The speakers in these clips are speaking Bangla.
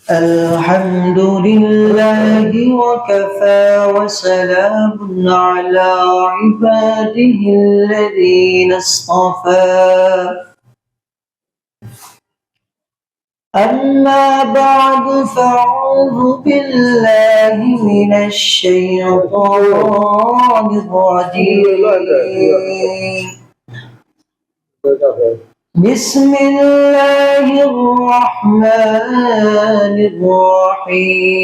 الحمد لله وكفى وسلام على عباده الذين اصطفى أما بعد فأعوذ بالله من الشيطان الرجيم بسم الله الرحمن الرحيم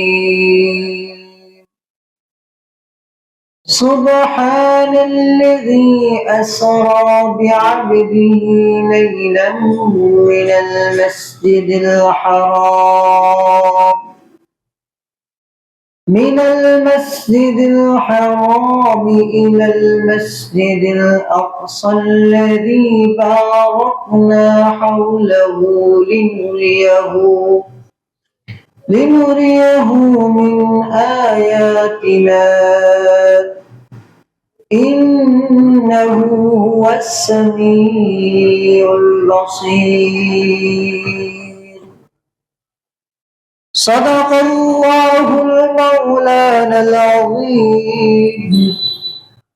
سبحان الذي أسرى بعبده ليلا من المسجد الحرام إلى المسجد الأقصى الذي باركنا حوله لنريه من آياتنا إنه هو السميع البصير صدق الله المولانا العظيم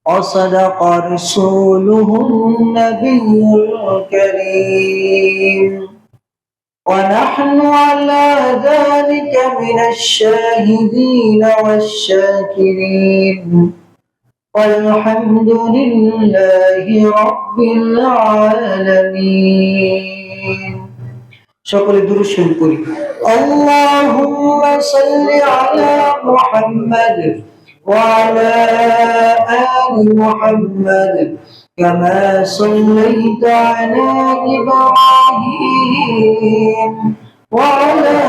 وصدق رسوله النبي الكريم ونحن على ذلك من الشاهدين والشاكرين والحمد لله رب العالمين সকলে দুরূদ শরীফ পড়ি আল্লাহুম্মা সাল্লি আলা মুহাম্মাদ ওয়া আলা আলি মুহাম্মাদ কামা সাল্লাইতা আলা ইব্রাহিম ওয়া আলা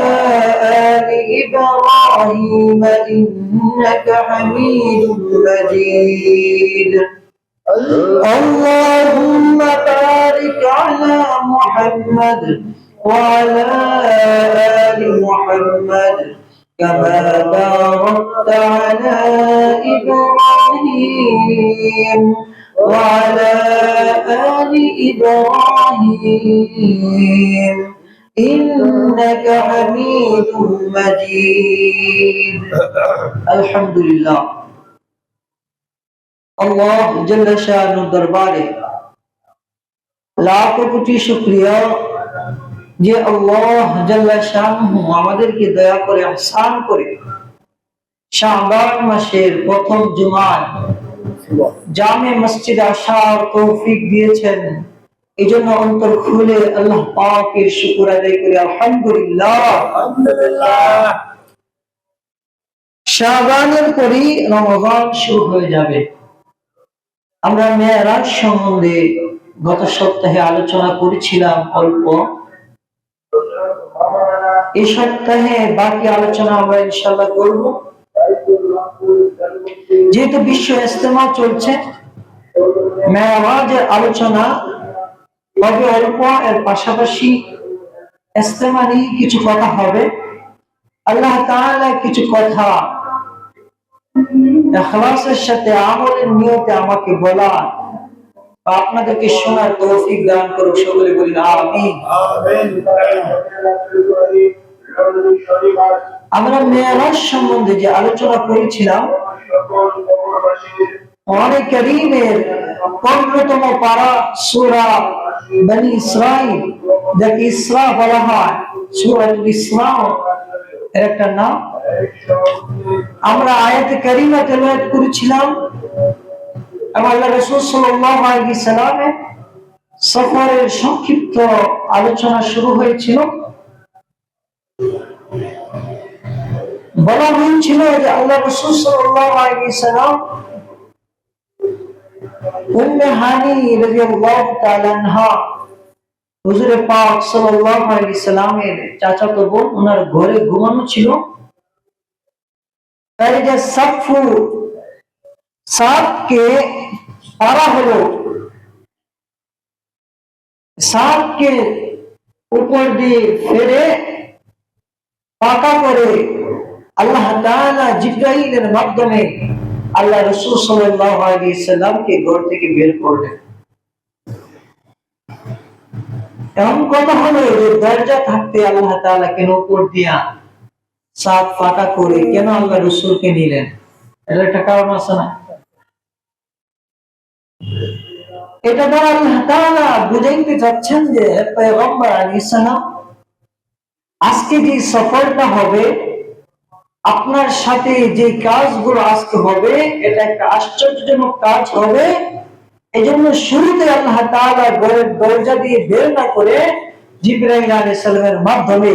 আলি ইব্রাহিম ইন্নাকা হামিদুম মাজিদ আল্লাহুম্মা বারিক আলা মুহাম্মাদ وعلى آل محمد كما باركت على إبراهيم وعلى آل إبراهيم إنك حميد مجيد الحمد لله الله جل شانه দরবারে লাখ কোটি শুকরিয়া যে আল্লাহ জাল্লা শানুহু আমাদেরকে দয়া করে ইহসান করে শাবান মাসের প্রথম জুমায় জামে মসজিদে আসার তৌফিক দিয়েছেন। এজন্য অন্তর খুলে আল্লাহ পাকের শুকর আদায় করি আলহামদুলিল্লাহ। শাবানের পরই রমজান শুরু হয়ে যাবে। আমরা মেরাজ সম্বন্ধে গত সপ্তাহে আলোচনা করেছিলাম অল্প। এই সপ্তাহে বাকি আলোচনা আমরা ইনশাআল্লাহ করব। যেহেতু বিশ্ব ইজতেমা চলছে, মেরাজের আলোচনা হবে অল্প, এর পাশাপাশি ইজতেমা নিয়ে কিছু কথা হবে। আল্লাহ তাআলা কিছু কথা ইখলাসের সাথে আমলের নিয়তে আমাকে বলা আপনাদেরকে শোনার তৌফিক দান করুক। সকলে বলি আমিন। আমরা মেরাজ সম্বন্ধে যে আলোচনা করেছিলাম, কোরআনে কারীমের 15তম পারা সূরা বনী ইসরাঈল, যাকে ইসরা বলা হয়, সূরাতুল ইসরা এর একটা নাম। আমরা আয়াতে কারীমা তেলাওয়াত করেছিলাম। আল্লাহ রাসূল সাল্লাল্লাহু আলাইহি সাল্লামের সফরের সংক্ষিপ্ত আলোচনা শুরু হয়েছিল। বলা হয়েছিল যে আল্লাহ রাসূল সাল্লাল্লাহু আলাইহি সাল্লাম উম্মে হানি রাদিয়াল্লাহু তাআলা আনহা, হুজুর পাক সাল্লাল্লাহু আলাইহি সাল্লামের চাচাতো বোন, ওনার ঘরে ঘুমানো ছিল। তাই যে সাতকে পারা হলো, সাতকে উপর দিয়ে ফেরে পাকা করে আল্লাহ তাআলা জিবরাইলের মাধ্যমে আল্লাহ রাসূল সাল্লাল্লাহু আলাইহি সাল্লামকে ঘর থেকে বের করলেন। এমন কথা হলো যে দরজা থাকতে আল্লাহ তাআলা কেন উপর দিয়া সাত ফাঁকা করে কেন আল্লাহ রসুলকে নিলেন? এর একটা কারণ আছে না? এটা দ্বারা আল্লাহ তাআলা বুঝাইতে যাচ্ছেন যে পয়গম্বর আলাইহিস সালাম আজকে যে সফরটা হবে, আপনার সাথে যে কাজগুলো আজকে হবে, এটা একটা আশ্চর্যজনক কাজ হবে। এজন্য শুরুতে আল্লাহ তাআলা ঘরের দরজা দিয়ে বের না করে জিবরাইল আলাইহিস সালামের মাধ্যমে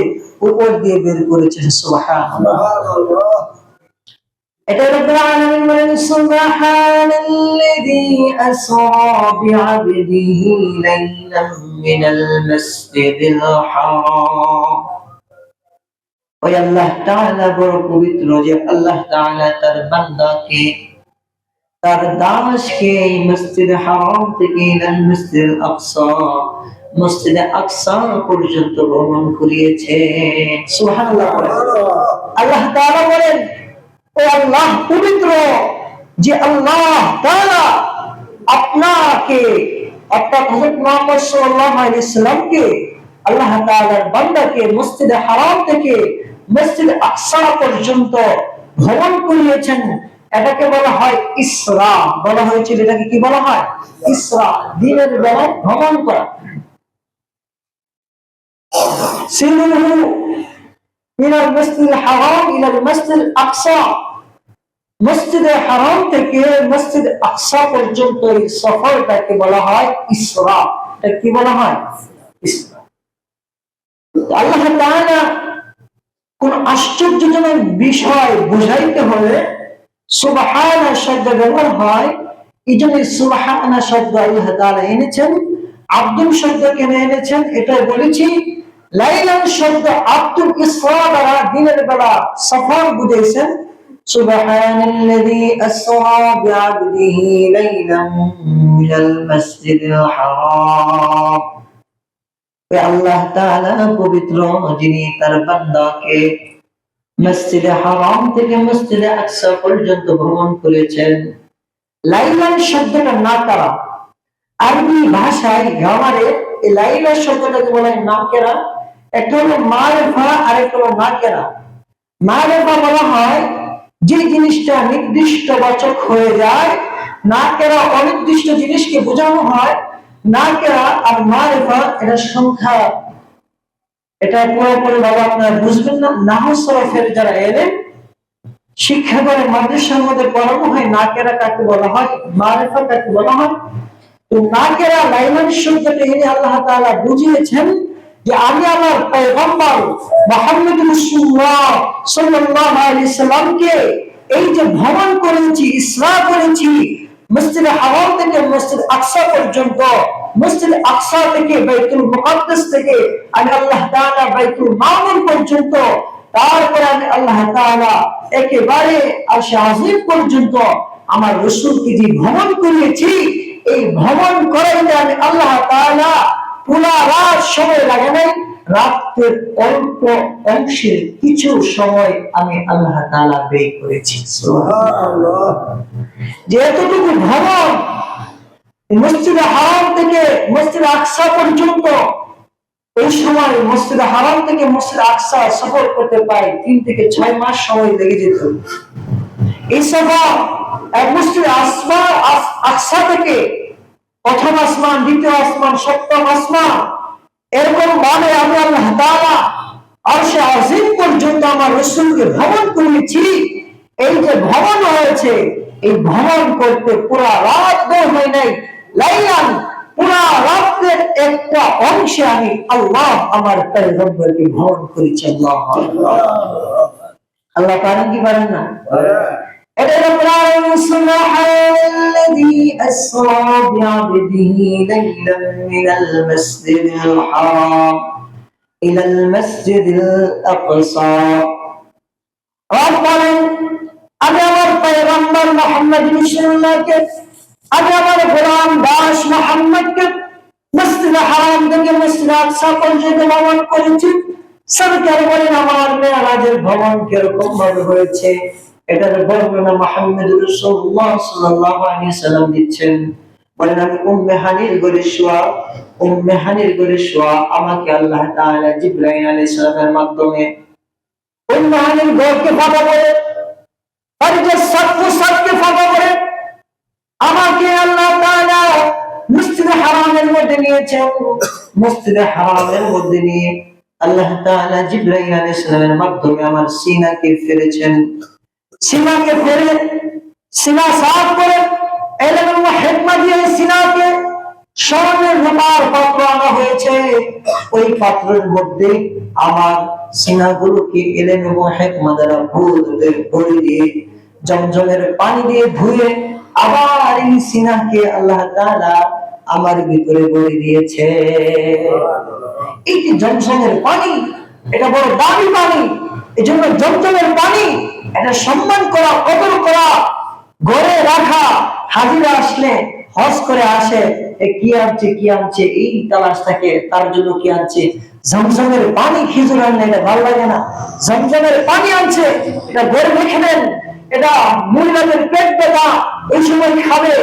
উপর দিয়ে বের করেছেন। সুবহানাল্লাহ। এটা রব্বুল আলামিন বলেন সুবহানাল্লাযী আসরা বিআবদিহি লাইলাম মিনাল মাসজিদিল হারাম। ওই আল্লাহ তাআলা বড় পবিত্র যে আল্লাহ তাআলা তার বান্দাকে, তার দাসকে এই মসজিদে হারাম থেকে ইলাল মসজিদুল আকসা, মসজিদে আকসা পর্যন্ত ভ্রমণ করিয়েছে। সুবহানাল্লাহ। আল্লাহ তাআলা বলেন ও আল্লাহ পবিত্র যে আল্লাহ তাআলা আপনাকে অর্থাৎ হযরত মুহাম্মদ সাল্লাল্লাহু আলাইহি সাল্লামকে, আল্লাহ তাআলার বান্দাকে মসজিদে হারাম থেকে মসজিদে আকসা পর্যন্ত ভ্রমণ করিয়েছেন। এটাকে বলা হয় ইসরা। বলা হয়েছিল এটাকে কি বলা হয়? ইসরা, দিনের বেলায় ভ্রমণ করা। সিরুহু মিনাল মাসজিদিল হারাম ইলাল মাসজিদিল আকসা, মসজিদে হারাম থেকে মসজিদ আকসা পর্যন্ত এই সফরটাকে বলা হয় ইসরা। এটা কি বলা হয়? ইসরা। আল্লাহ তাআলা কোন আশ্চর্যজনক বিষয় বুঝাইতে হলে সুবহানা শব্দ ব্যবহার হয়। এই জন্য সুবহানা শব্দ আল্লাহ তাআলা এনেছেন। আব্দুল শব্দ কেন এনেছেন এটা বলেছি। লাইলান শব্দ আব্দুল ইসরা দ্বারা দিনের বেলা সফর বুঝাইছেন। সুবহানাল্লাযী আসরা বিআবদিহি লাইলাম মিনাল মাসজিদিল হারাম। আল্লাহ তাআলা পবিত্র যিনি তার বান্দাকে মসজিদে হারাম থেকে মসজিদে আকসা পর্যন্ত ভ্রমণ করেছেন। লাইলান শব্দটা নাকারা। আরবি ভাষায় গ্রামারে এই লাইলা শব্দটাকে বলা হয় নাকেরা। একটা হলো মারিফা আর একটা হলো নাকেরা। মারিফা বলা হয় যে জিনিসটা নির্দিষ্ট বাচক হয়ে যায়, নাকেরা অনির্দিষ্ট জিনিসকে বোঝানো হয়। নাকেরা আর মারিফা এটা সংখ্যা, এটা পুরোপুরি ভাবে আপনারা বুঝবেন না। নাহু সরফের যারা এলেন শিক্ষা করে মাদ্রাসার মধ্যে পড়ানো হয় নাকেরা কাকে বলা হয়, মারিফা কাকে বলা হয়। তো নাকেরা লাইলান শব্দটা এনে আল্লাহ তাআলা বুঝিয়েছেন যে আমি আমার পয়গম্বর মুহাম্মদ রাসূলুল্লাহ সাল্লাল্লাহু আলাইহি সাল্লামকে এই যে ভ্রমণ করেছি, ইসরা করেছি মসজিদে হারাম থেকে মসজিদ আকসা পর্যন্ত, মসজিদ আকসা থেকে বাইতুল মুকাদ্দাস থেকে আমি আল্লাহ তাআলা বাইতুল মামুর পর্যন্ত, তারপরে আমি আল্লাহ তাআলা একেবারে আরশে আজিম পর্যন্ত আমার রাসূলকে যে ভ্রমণ করিয়েছি, এই ভ্রমণ করাইতে আমি আল্লাহ তাআলা পুরা রাত সময় লাগে নাই। রাতের অল্প অংশের কিছু সময় আমি আল্লাহ তাআলা ব্যয় করেছি। সুবহানাল্লাহ। যেতটুকু ভ্রমণ মসজিদে হারাম থেকে মসজিদ আকসা পর্যন্ত, এই সময় মসজিদে হারাম থেকে মসজিদ আকসা সফর করতে পাই 3 থেকে 6 মাস সময় লেগে যেত। এই সফর মসজিদ আকসা থেকে প্রথম আসমান, দ্বিতীয় আসমান, সপ্তম আসমান, এরকম মানে আমি আল্লাহ তাআলা আরশে আজিম পর্যন্ত আমার রাসূলকে ভ্রমণ করেছি। এই যে ভ্রমণ হয়েছে, এই ভ্রমণ করতে পুরা রাত বের হয় নাই। লাইলান পুরা রাতের একটা অংশে আমি আল্লাহ আমার পয়গম্বরকে ভ্রমণ করেছি। আল্লাহ আল্লাহ পারেন কি পারেন না? এটা রব্বুল আলামিন সুবহানাল্লাযী আসরা বিআবদিহি লাইলাম মিনাল মাসজিদিল হারাম ইলাল মাসজিদিল আকসা। বলেন আমি আমার পয়গম্বর মুহাম্মদ রাসূলুল্লাহকে, আমি আমার গোলাম দাস মুহাম্মদকে মসজিদে হারাম থেকে মসজিদে আকসা পর্যন্ত ভ্রমণ করেছি। সরকার বলেন আমার মেরাজের ভ্রমণ কিরকম ভাবে হয়েছে এটার বর্ণনা মুহাম্মদ রাসূলুল্লাহ সাল্লাল্লাহু আলাইহি সাল্লাম দিচ্ছেন। বলেন আমি উম্মে হানির ঘরে শোয়া আমাকে আল্লাহ তাআলা জিবরাইল আলাইহিস সালামের মাধ্যমে উন্নয়নের ঘরকে ফাঁকা করে, ফরজের সাতকে ফাঁকা করে আমাকে আল্লাহ তাআলা মসজিদে হারামের মধ্যে নিয়েছেন। মসজিদে হারামের মধ্যে নিয়ে আল্লাহ তাআলা জিবরাইল আলাইহিস সালামের মাধ্যমে আমার সিনাকে ফেরেছেন। সিনাকে ফেরে সিনা সাফ করে ইলম ও হিকমত দিয়ে সিনাকে স্বর্ণের রূপার পাত্র আনা হয়েছে। ওই পাত্রের মধ্যে আমার সিনাগুলোকে ইলম ও হিকমত দ্বারা ভরে দিয়ে জমজমের পানি দিয়ে ধুয়ে আবার এই সিনাকে আল্লাহ তাআলা আমার ভিতরে ভরে দিয়েছে। এই যে জমজমের পানি, এটা বড় দামি পানি। এই জন্য জমজমের পানি এটা সম্মান করা, কদর করা, ঘরে রাখা। হাজিরা আসলে হজ করে আসে, কি আনছে এই তালাশ থাকে, তার জন্য কি আনছে? জমজমের পানি। খিজুর আনলে এটা ভালো লাগে না, জমজমের পানি আনছে, এটা ঘরে রেখে দেন। এটা মহিলাদের পেট ব্যথা, ওই সময় খাবে,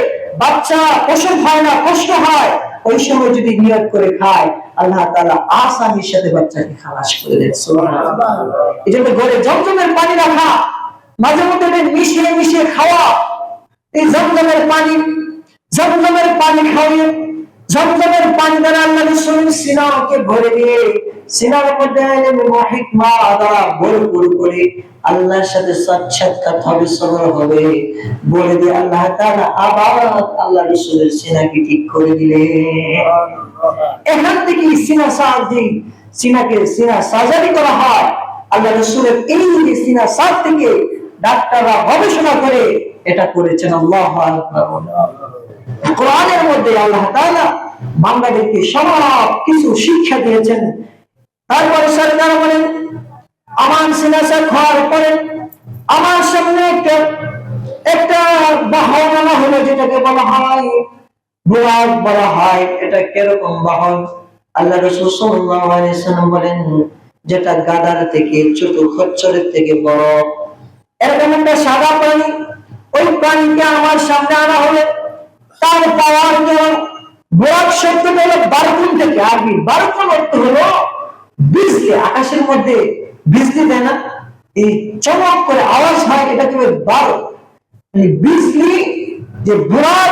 বাচ্চা প্রসব হয় না, কষ্ট হয়, ওই সময় যদি নিয়ত করে খায় আল্লাহ তাআলা আসানির সাথে বাচ্চাকে খালাস করে দেন। সুবহানাল্লাহ। এই জন্য ঘরে জমজমের পানি রাখা, মাঝে মধ্যে মিশিয়ে খাওয়া। এই জমজমের পানি খাওয়িয়ে জমজমের পানি দ্বারা আল্লাহ রাসূলের সিনাকে ভরে দিয়ে সিনার মধ্যে ইলম ও হিকমত দ্বারা ভরপুর করে আল্লাহর সাথে সাক্ষাৎকার হবে, সবর হবে। বলে দিয়ে আল্লাহ তাআলা আবার আল্লাহ রাসূলের সিনাকে ঠিক করে দিলেন। এখান থেকে সিনা সার্জারি করা হয়। আল্লাহ রাসূলের এই যে সিনা সাজ থেকে ডাক্তাররা গবেষণা করে এটা করেছেন। আল্লাহু আকবার। কোরআনের মধ্যে আল্লাহ তাআলা বান্দাদেরকে সব কিছু শিক্ষা দিয়েছেন। তারপরে সরকার বলেন, আমার সিনা সাজ হওয়ার পরে আমার সামনে একটা বাহন আনা হলো, যেটাকে বলা হয় বুরাক বলা হয়। এটা কিরকম বাহন? আল্লাহ রাসূল সাল্লাল্লাহু আলাইহি ওয়াসাল্লাম বলেন, যেটা গাধার থেকে ছোট, খচ্চরের থেকে বড়, এরকম একটা সাদা প্রাণী। ওই প্রাণীকে আমার সামনে আনা হলো। তার পাওয়ার কেমন? বুরাক শব্দটা হলো বারকুন থেকে, আরবি বারকুন অর্থ হলো বিজলি। আকাশের মধ্যে বিজলি দেয় না, এই চমক করে আওয়াজ হয়, এটাকে বারক। বিজলি যে বুরাক,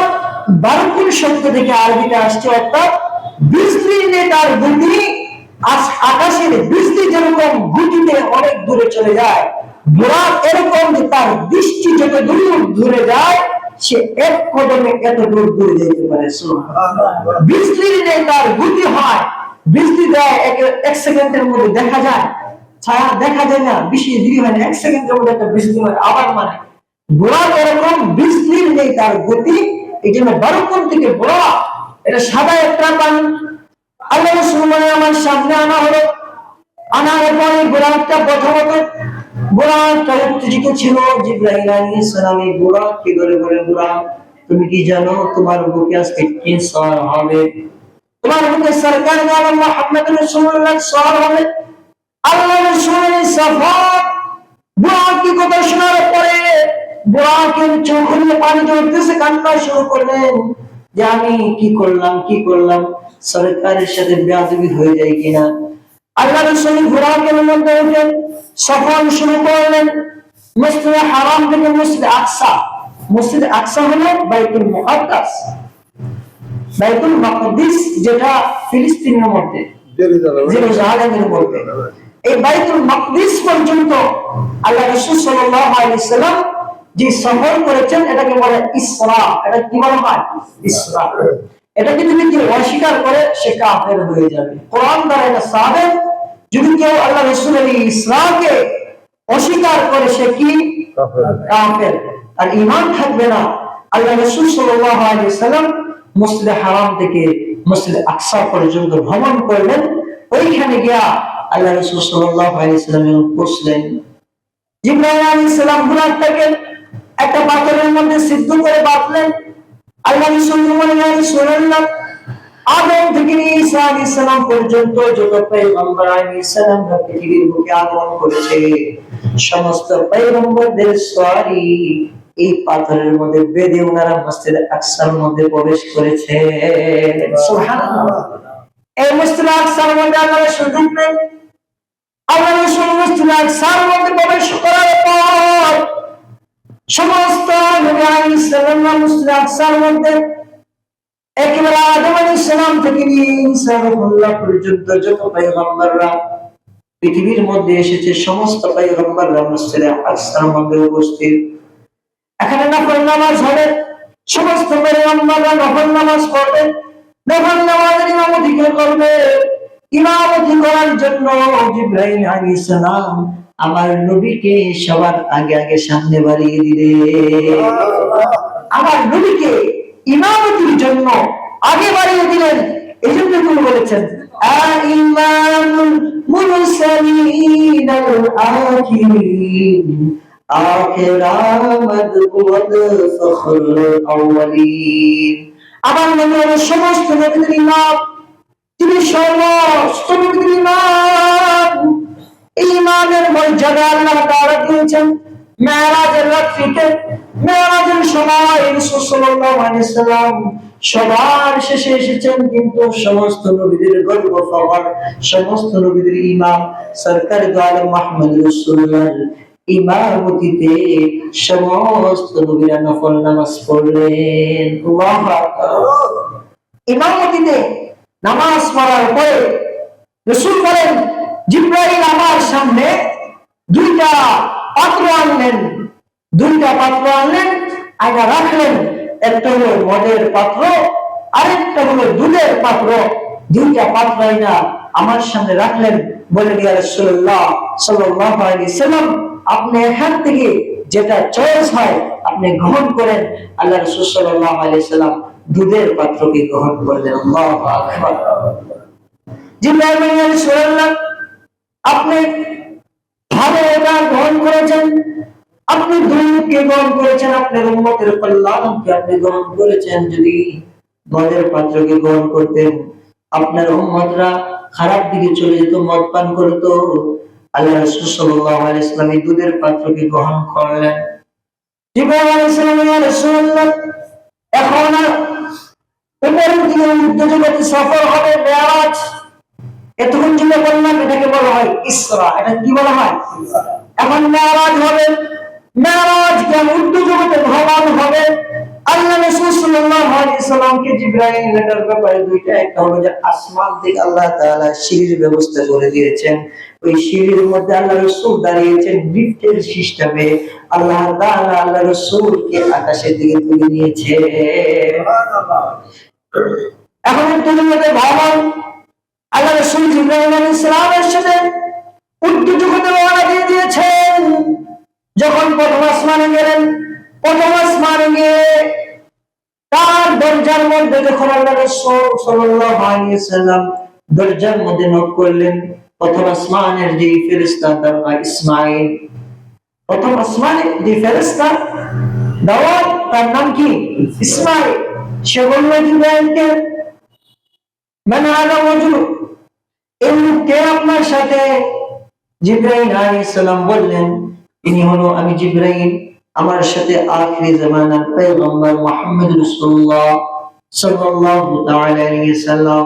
বারকুন শব্দ থেকে আরবিটা আসছে, অর্থাৎ বিজলি নিয়ে তার গতি। আকাশের বিজলি যেরকম গতিতে অনেক দূরে চলে যায়, বুরাক এরকম যে তার দৃষ্টি যত দূর দূরে যায় সে এক কদমে এত দূর দূরে যেতে পারে। বিজলি নিয়ে তার গতি হয়। বিজলি দেয় এক সেকেন্ডের মধ্যে দেখা যায়, ছায়া দেখা যায় না, বেশি দেরি হয় না, এক সেকেন্ডের মধ্যে একটা বিজলি হয়। আবার মানে বুরাক এরকম বিজলি নেই তার গতি। এই জন্য বারকুন থেকে বুরাক, এটা সাদা একটা পানি। আল্লাহ রাসূল আমার সামনে আনা হলো। আনার পরে বুরাকটা প্রথমত বুরাকটা উত্তেজিত ছিল। জিবরাইল আলাইহিস সালাম এই বুরাককে ধরে বলে, বুরাক তুমি কি জানো তোমার বুকে আজকে কিসর হবে? তোমার বুকে সরকার আলম মুহাম্মদ রাসূলুল্লাহ সওয়ার হবে। আল্লাহ রাসূলের সাফাত বুরাকের কথা শোনার পরে বুরাকের চোখ দিয়ে পানি ঝরতেছে, কান্না শুরু করলেন যে আমি কি করলাম, সরকারের সাথে বেয়াদবি হয়ে যায় কিনা। আল্লাহ রাসূল বুরাকের মধ্যে উঠেন, সফর শুরু করলেন মসজিদে হারাম থেকে মসজিদে আকসা। মসজিদে আকসা হলো বাইতুল মুকাদ্দাস, বাইতুল মাকদিস, যেটা ফিলিস্তিনের মধ্যে, জেরুজালেমের মধ্যে। এই বাইতুল মাকদিস পর্যন্ত আল্লাহ রাসূল সাল্লাল্লাহু আলাইহি সাল্লাম যে সফর করেছেন এটাকে বলে ইসরা। এটা কি বলা হয়? ইসরা। এটাকে যদি কেউ অস্বীকার করে সে কাফের হয়ে যাবে। কোরআন দ্বারা এটা সাবিত। যদি কেউ আল্লাহ রাসূলের এই ইসরাকে অস্বীকার করে সে কি? কাফের, আর ঈমান থাকবে না। আল্লাহ রাসূল সাল্লাল্লাহু আলাইহি সাল্লাম মসজিদে হারাম থেকে মসজিদে আকসা পর্যন্ত ভ্রমণ করলেন। ওইখানে গিয়া আল্লাহ রাসূল সাল্লাল্লাহু আলাইহি সাল্লাম বসলেন। জিবরাইল আলাইহিস সালাম বুরাকটাকে একটা পাথরের মধ্যে সিদ্ধ করে বাঁধলেন। আল্লাহ রাসূল বললেন, আদম থেকে ঈসা আলাইহিস সালাম পর্যন্ত যত পয়গম্বর আলাইহিস সালামরা পৃথিবীর বুকে আগমন করেছে, সমস্ত পয়গম্বরদের সওয়ারি এই পাথরের মধ্যে বেঁধে ওনারা মসজিদে আকসার মধ্যে প্রবেশ করেছে। সুবহানাল্লাহ। এই মসজিদে আকসার মধ্যে আল্লাহর সুযোগ নেই। আল্লাহ রাসূল মসজিদে আকসার মধ্যে প্রবেশ করার পর সমস্ত নবী আলাইহিস সালাম মসজিদে আকসার মধ্যে একেবারে আদম আলাইহিস সালাম থেকে নিয়ে ঈসা রূহুল্লাহ পর্যন্ত যত পয়গম্বররা পৃথিবীর মধ্যে এসেছে সমস্ত পয়গম্বররা মসজিদে আকসার মধ্যে উপস্থিত। এখানে নফল নামাজ হবে, সমস্ত পয়গম্বররা নফল নামাজ পড়বে, নফল নামাজের ইমামতি কে করবে? ইমামতি করার জন্য জিবরাইল আলাইহিস সালাম আমার নবীকে সবার আগে আগে সামনে বাড়িয়ে দিলেন। আমার নবীকে ইমামতির জন্য আগে বাড়িয়ে দিলেন। এই জন্য তিনি বলেছেন ইমামুল মুরসালিন আল আখিরিন আখিরামদ ওয়াদ ফখরুল আউয়ালিন। আমার নবী হলেন সমস্ত নবীদের ইমাম, তিনি সমস্ত নবীদের ইমাম। এই ইমামের মর্যাদা আল্লাহ তাআলা দিয়েছেন মেরাজের রাত্রিতে। মেরাজের সময় রাসূল সাল্লাল্লাহু আলাইহি ওয়াসাল্লাম সবার শেষে এসেছেন, কিন্তু সমস্ত নবীদের গর্ব ফখর, সমস্ত নবীদের ইমাম সরকার দু আলম মুহাম্মদ রাসূলুল্লাহ ইমামতিতে সমস্ত নবীরা নফল নামাজ পড়লেন। আল্লাহু আকবার। ইমামতিতে নামাজ পড়ার পরে রাসূল বলেন জিবরাইল আমার সামনে দুইটা পাত্র আনলেন, আয়না রাখলেন। একটা হলো মদের পাত্র, আরেকটা হলো দুধের পাত্র। দুইটা পাত্র আয়না আমার সামনে রাখলেন, বললেন ইয়া রাসূলুল্লাহ সাল্লাল্লাহু আলাইহি সাল্লাম আপনি এখান থেকে যেটা চয়েস হয় আপনি গ্রহণ করেন। আল্লাহ রাসূল সাল্লাল্লাহু আলাইহি সাল্লাম দুধের পাত্রকে গ্রহণ করলেন। আল্লাহু আকবার। জিবরাইল বললেন ইয়া রাসূলুল্লাহ আপনি ভালো এটা গ্রহণ করেছেন, আপনি দুধকে গ্রহণ করেছেন, আপনার উম্মতের কল্যাণকে আপনি গ্রহণ করেছেন। যদি মদের পাত্রকে গ্রহণ করতেন আপনার উম্মতরা খারাপ দিকে চলে যেত, মদ পান করতো। আল্লাহ রাসূল সাল্লাল্লাহু আলাইহি ওয়াসাল্লাম এই দুধের পাত্রকে গ্রহণ করলেন। জিবরাইল আলাইহিস সালাম ইয়া রাসূলুল্লাহ এখন উপরের দিকে উর্ধ্বজগতে সফর হবে মেরাজ। এতক্ষণ যেটা বললাম এটাকে বলা হয় ইসরা। এটা কি বলা হয়? এখন মেরাজ হবে। মেরাজ জ্ঞান উর্ধ্বজগতে ভ্রমণ হবে। আল্লাহ রাসূল সাল্লাল্লাহু আলাইহি সাল্লামকে জিবরাইল এটার ব্যাপারে দুইটা, একটা হলো যে আসমান থেকে আল্লাহ তাআলা সিঁড়ির ব্যবস্থা করে দিয়েছেন। ওই সিঁড়ির মধ্যে আল্লাহ রাসূল দাঁড়িয়েছেন লিফটের সিস্টেমে। আল্লাহ তাআলা আল্লাহ রাসূলকে আকাশের দিকে তুলে নিয়েছে। সুবহানাল্লাহ। এখন উর্ধ্বজগতে ভ্রমণ, আল্লাহ রাসূল জিবরাইল আলাইহিস সালামের সাথে উর্ধ্বজগতে রওনা দিয়ে দিয়েছেন। যখন প্রথম আসমানে গেলেন, প্রথম আসমানে গিয়ে তার দরজার মধ্যে যখন আল্লাহ রাসূল সাল্লাল্লাহু আলাইহি ওয়াসাল্লাম দরজার মধ্যে নক করলেন, প্রথম আসমানের যে ফেরেশতা তার নাম ইসমাঈল। প্রথম আসমানে যে ফেরেশতা দাওয়াত তার নাম কি? ইসমাঈল। সে বলল জিবরাইলকে মান হাযা রাজুল, এই লোককে আপনার সাথে? জিবরাইল আলাইহিস সালাম বললেন ইনি হলো আমি জিবরাইল, আমার সাথে আখিরি জামানার পয়গম্বর মুহাম্মদ রাসূলুল্লাহ সাল্লাল্লাহু তাআলা আলাইহি সাল্লাম।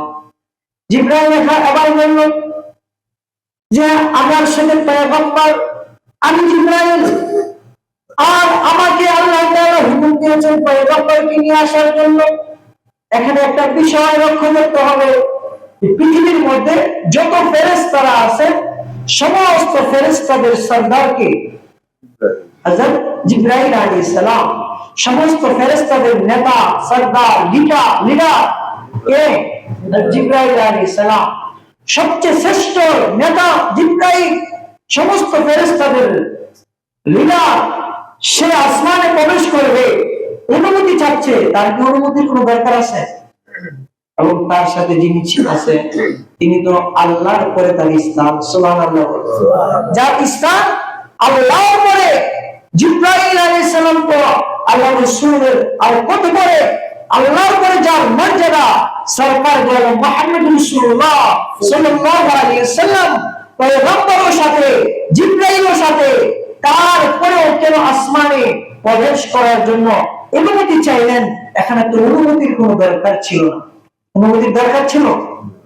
জিবরাইল আবার বলল যে আমার সাথে পয়গম্বর আমি জিবরাইল, আর আমাকে আল্লাহ তাআলা হুকুম দিয়েছেন পয়গম্বরকে নিয়ে আসার জন্য। এখানে একটা বিষয় লক্ষ্য করতে হবে, পৃথিবীর মধ্যে যত ফেরেশতারা আছে সমস্ত ফেরেশতাদের সরদারকে হযরত জিবরাইল আলাইহিস সালাম। সমস্ত ফেরেশতাদের নেতা, সরদার, লিডার কে? জিবরাইল আলাইহিস সালাম। সবচেয়ে শ্রেষ্ঠ নেতা জিবরাইল, সমস্ত ফেরেশতাদের লিডার। সে আসমানে প্রবেশ করবে, অনুমতি চাচ্ছে। তার কি অনুমতির কোনো দরকার আছে? এবং তার সাথে যিনি আছে তিনি তো আল্লাহর পরে তার স্থান। সুবহানাল্লাহ। যার স্থান আল্লাহর পরে, জিবরাইল আলাইহিস সালাম তো আল্লাহর রাসূলের আর কত পরে, আল্লাহর পরে যার মর্যাদা সরকার আলম মুহাম্মদ রাসূলুল্লাহ সাল্লাল্লাহু আলাইহি ওয়াসাল্লাম পয়গম্বরের সাথে জিবরাইলের সাথে, তারপরেও কেন আসমানে প্রবেশ করার জন্য অনুমতি চাইলেন? এখানে তো অনুমতির কোনো দরকার ছিল না। অনুমতির